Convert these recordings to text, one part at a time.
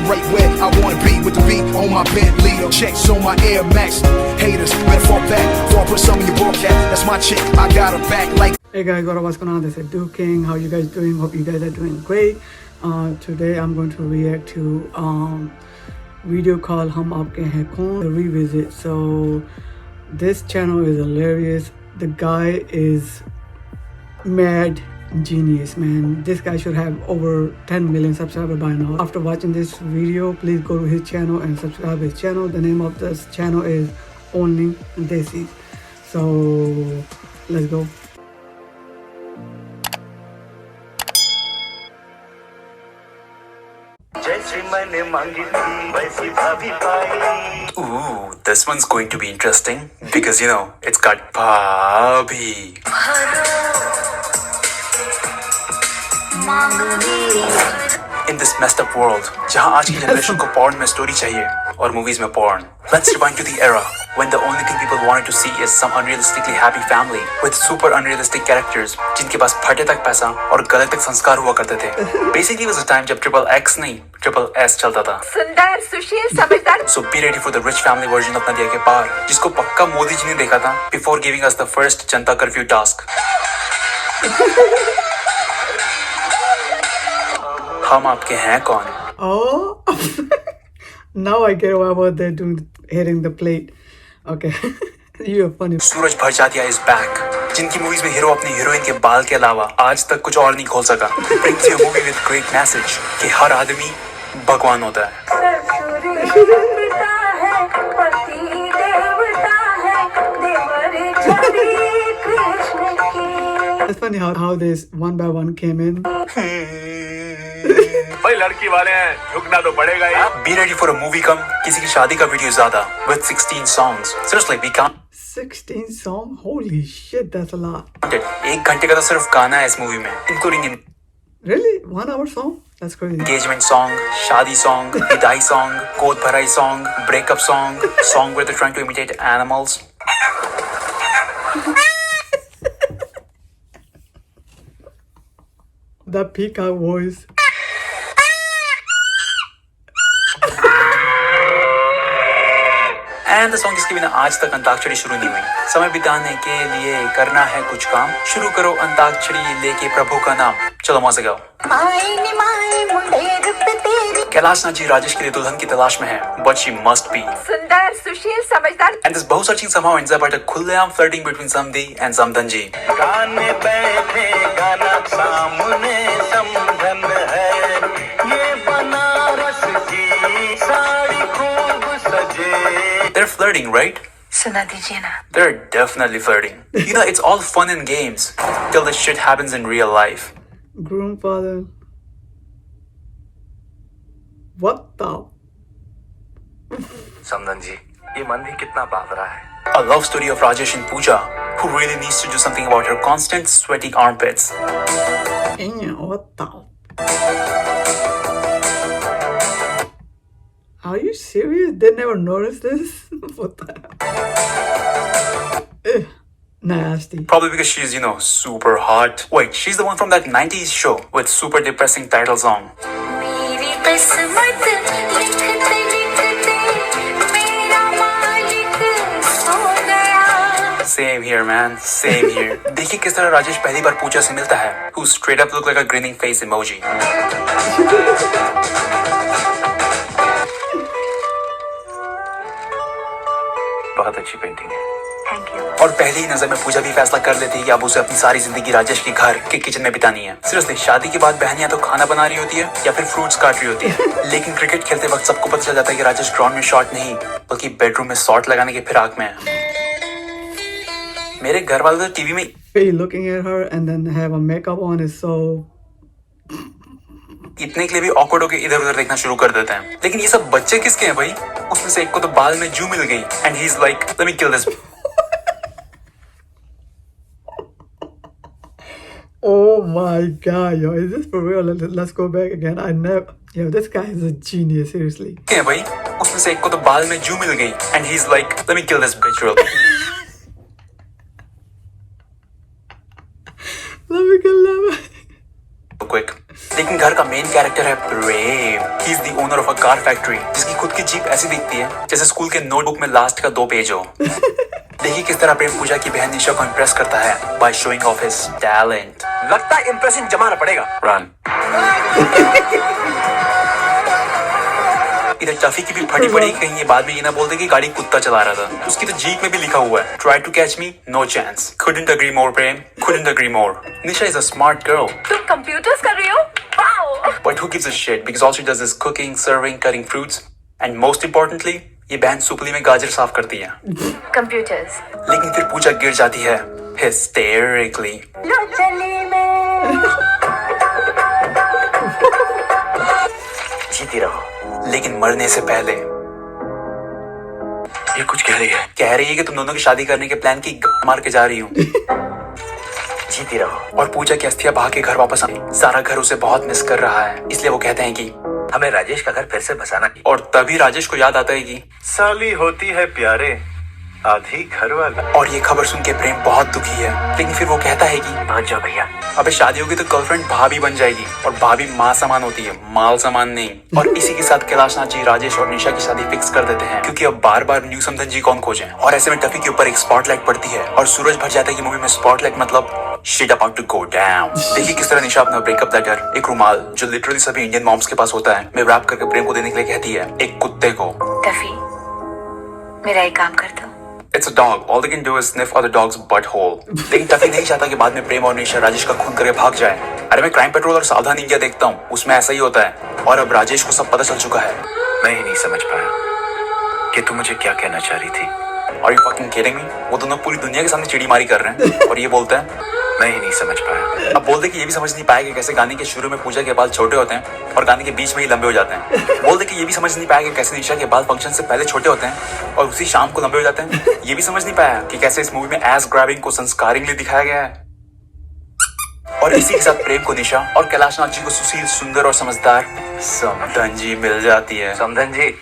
I'm right where I wanna be with the beat on my Bentley. Checks on my Air Max. Haters better fall back before I put some in your broadcast. That's my chick, I got her back like. Hey guys, what's going on? This is Duke King. How you guys doing? Hope you guys are doing great. Today I'm going to react to video called Hum Aapke Hain Kaun, the revisit. So this channel is hilarious. The guy is mad genius, man. This guy should have over 10 million subscribers by now. After watching this video, please go to his channel and subscribe his channel. The name of this channel is Only Desi. So let's go. Ooh, this one's going to be interesting because you know it's got Bhabhi. In this messed up world, जहाँ आज की generation को porn में story चाहिए और movies में porn. Let's rewind to the era when the only thing people wanted to see is some unrealistically happy family with super unrealistic characters जिनके पास फटे तक पैसा और गलत तक संस्कार हुआ करते थे. Basically, it was a time जब triple X नहीं triple S चलता था. सुंदर, सुशील, समझदार. So be ready for the rich family version of नदिया के पार, जिसको पक्का मोदी जी ने देखा था before giving us the first Janata curfew task. हम आपके हैं कौन? Oh, now I get why was they doing hitting the plate. Okay, you are funny. Suraj Barjatya is back. जिनकी मूवीज में हीरो अपनी हीरोइन के बाल के अलावा आज तक कुछ और नहीं खोल सका. Brings you a movie with great message कि हर आदमी भगवान होता है. It's funny how this one by one came in. भाई लड़की वाले हैं, झुकना तो पड़ेगा ही. Be ready for a movie कम, किसी की शादी का वीडियो ज्यादा with 16 songs. Seriously, we can't. 16 song? Holy shit, that's a lot. एक घंटे का तो सिर्फ गाना है इस मूवी में, including Really? 1 hour song? That's crazy. engagement song, शादी song, विदाई song, गोद भराई song, breakup song, song where they're trying to imitate animals. The peacock voice. And the song जिसके बिना आज तक अंताक्षरी शुरू नहीं हुई. समय बिताने के लिए करना है कुछ काम, शुरू करो अंताक्षरी लेके प्रभु का नाम. चलो मौज से गाओ. कैलाश नाथ जी राजेश के लिए दुल्हन की तलाश में है, but she must be. सुंदर, सुशील, समझदार. And this बहु searching somehow ends up at a खुलेआम flirting between Samdi and Samdan ji. गाने बैठे गाना सामने समधन है, ये बनारस की साड़ी खूब सजे. They're flirting, right? सुना दीजिए ना. They're definitely flirting. You know, it's all fun and games till the shit happens in real life. Groom father. What the? समधन जी, ये मन भी कितना बावरा है. A love story of Rajesh and Pooja, who really needs to do something about her constant sweaty armpits. What the? Are you serious? They never noticed this? What the hell? Nasty. Probably because she's, you know, super hot. Wait, she's the one from that 90s show with super depressing title song. Same here, man. Same here. देखिए किस तरह राजेश पहली बार पूजा से मिलता है, who straight up look like a grinning face emoji. बहुत अच्छी painting है. Thank you. और पहली ही नजर में पूजा भी फैसला कर लेती है कि अब उसे अपनी सारी जिंदगी राजेश के घर के किचन में बितानी है. सीरियसली, शादी के बाद बहन या तो खाना बना रही होती है या फिर फ्रूट्स काट रही होती है. लेकिन क्रिकेट खेलते वक्त सबको पता चल जाता है कि राजेश ग्राउंड में शॉट नहीं बल्कि बेडरूम में शॉट लगाने के फिराक में है. मेरे घर वाले तो टीवी में Looking at her and then have a makeup on is so. इतने के लिए भी ऑकवर्ड होकर इधर उधर देखना शुरू कर देते हैं. लेकिन ये सब बच्चे किसके हैं भाई? उसमें से एक को तो बाल में जू मिल गई and he is like, let me kill this. Oh my god, yo, is this for real? Let's go back again. Yo, this guy is a genius, seriously. क्या है भाई? उसमें से एक को तो बाल में जू मिल गई and he is like, let me kill this bitch real Let me kill him. Quick. लेकिन घर का मेन कैरेक्टर है Prem. He is the owner of a car factory जिसकी खुद की जीप ऐसी दिखती है जैसे स्कूल के नोटबुक में लास्ट का 2 पेज हो। देखिए किस तरह प्रेम पूजा की बहन निशा को इम्प्रेस करता है by showing off his talent. लगता है इंप्रेशन जमाना पड़ेगा। रन। इधर टफी की भी फटी पड़ी, कहीं ये बाद में ये ना बोल दे कि गाड़ी कुत्ता चला रहा था। उसकी तो जीप में भी लिखा हुआ है try to catch me, no chance. Couldn't agree more Prem, couldn't agree more। Nisha is a smart girl तुम कंप्यूटर्स कर रही हो? Wow! but who gives a shit because all she does is cooking, serving, cutting fruits and most importantly ये बहन सुपली में गाजर साफ करती है। कंप्यूटर्स। लेकिन फिर पूजा गिर जाती है hysterically। लो चली मैं। जीती रहो। लेकिन मरने से पहले ये कुछ कह रही है कि तुम दोनों की शादी करने के प्लान की गांड मार के जा रही हूँ। जीती रहो। और पूजा की अस्थियां बहा के घर वापस आई। सारा घर उसे बहुत मिस कर रहा है, इसलिए वो कहते हैं कि हमें राजेश का घर फिर से बसाना। और तभी राजेश को याद आता है कि साली होती है प्यारे आधी घर वाला। और ये खबर सुन के प्रेम बहुत दुखी है। लेकिन फिर वो कहता है कि पहुंच जाओ भैया। अबे शादी होगी तो गर्लफ्रेंड भाभी बन जाएगी और भाभी माँ समान होती है, माल समान नहीं। और इसी के साथ कैलाशनाथ जी राजेश और निशा की शादी फिक्स कर देते हैं क्योंकि अब बार बार न्यू समधन जी कौन खोजें। और ऐसे में टफी के ऊपर एक स्पॉटलाइट पड़ती है और सूरज भर जाता है कि मूवी में स्पॉटलाइट मतलब shit about to go down। देखिए किस तरह निशा अपना ब्रेकअप लेटर एक रुमाल जो लिटरली सभी इंडियन मॉम्स के पास होता है में रैप करके प्रेम को देने के लिए कहती है एक कुत्ते को। टफी, मेरा एक काम कर दो। It's a dog. All they can do is sniff other dog's butthole. लेकिन टफी नहीं चाहता कि बाद में प्रेम और निशा राजेश का खून करके भाग जाए। अरे मैं क्राइम पेट्रोल और सावधान इंडिया देखता हूँ, उसमें ऐसा ही होता है। और अब राजेश को सब पता चल चुका है। मैं ही नहीं समझ पाया कि तू मुझे क्या कहना चाह रही थी। Are you fucking kidding me? वो दोनों पूरी दुनिया के सामने चिड़ी मारी कर रहे हैं और ये बोलता है मैं ही नहीं समझ पाया। अब बोल दे कि ये भी समझ नहीं पाया कि कैसे गाने के शुरू में पूजा के बाल छोटे होते हैं और गाने के बीच में ही लंबे हो जाते हैं। बोल दे कि ये भी समझ नहीं पाया कि कैसे निशा के बाल फंक्शन से पहले छोटे होते हैं और उसी शाम को लंबे हो जाते हैं। ये भी समझ नहीं पाया कि कैसे इस मूवी में एस ग्रैबिंग को संस्कारिंगली दिखाया गया है। और इसी के साथ प्रेम को निशा और कैलाशनाथ जी को सुशील, सुंदर और समझदार समधन जी मिल जाती है। समधन जी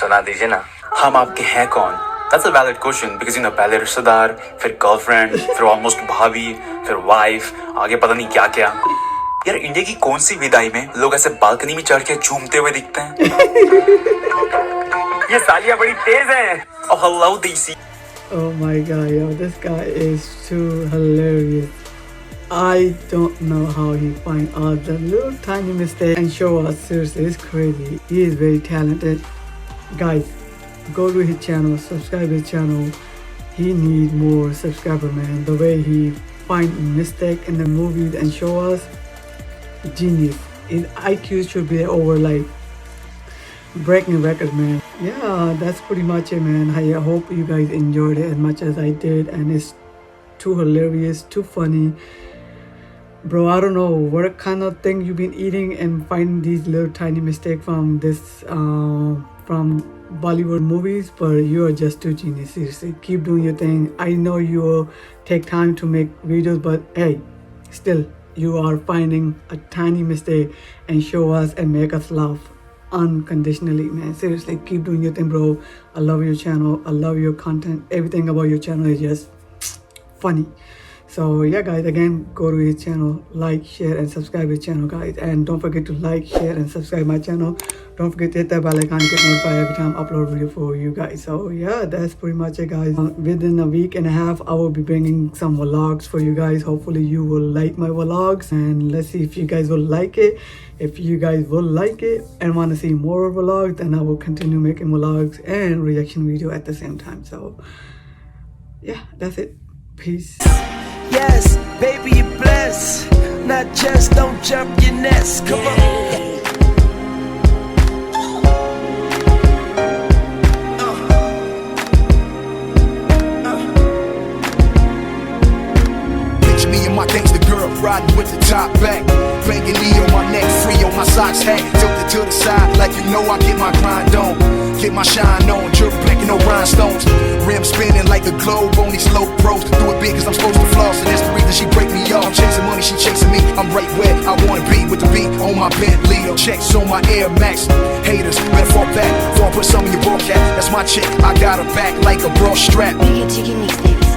सुना दीजिए ना। हम आपके हैं कौन? That's a valid question because you know पहले रिश्तेदार, फिर गर्लफ्रेंड, फिर ऑलमोस्ट भाभी, फिर वाइफ, आगे पता नहीं क्या क्या। यार इंडिया की कौन सी विदाई में लोग ऐसे बालकनी में चढ़ के झूमते हुए दिखते हैं? ये सालियां बड़ी तेज हैं। Oh hello देसी। Oh my god, yo, this guy is too hilarious. I don't know how he find all the little tiny mistakes and show us. Seriously, it's crazy. He is very talented. Guys, go to his channel, subscribe his channel. He need more subscriber, man. The way he find mistake in the movies and show us, genius. His IQ should be over like breaking records, man. Yeah, that's pretty much it, man. I hope you guys enjoyed it as much as I did, and it's too hilarious, too funny. Bro, I don't know what kind of thing you've been eating and finding these little tiny mistakes from this from Bollywood movies, but you are just too genius. Seriously, keep doing your thing. I know you will take time to make videos, but hey, still you are finding a tiny mistake and show us and make us laugh unconditionally, man. Seriously, keep doing your thing, bro. I love your channel. I love your content. Everything about your channel is just funny. So yeah guys, again, go to his channel, like, share and subscribe his channel, guys, and don't forget to like, share and subscribe my channel. Don't forget to hit that bell icon to get notified every time I upload a video for you guys. So yeah, that's pretty much it, guys. Within a week and a half I will be bringing some vlogs for you guys. Hopefully you will like my vlogs, and let's see if you guys will like it. If you guys will like it and want to see more vlogs, then I will continue making vlogs and reaction video at the same time. So yeah, that's it. Peace. Yes, baby, you're blessed. Not just don't jump your nest. Come on. Picture me and my gangster girl riding with the top back, banging knee on my neck, free on my socks, hat tilted to the side like you know I get my grind on, get my shine on, jewelry blinking no rhinestones, rim spinning like the globe on these low pros. Do it big cause I'm supposed to floss, and that's the reason she break me off. I'm chasing money, she chasing me. I'm right where I wanna be with the beat on my Bentley. Checks on my Air Max. Haters better fall back before I put some in your ball cap. That's my chick, I got her back like a bra strap. Jiggy mix, baby.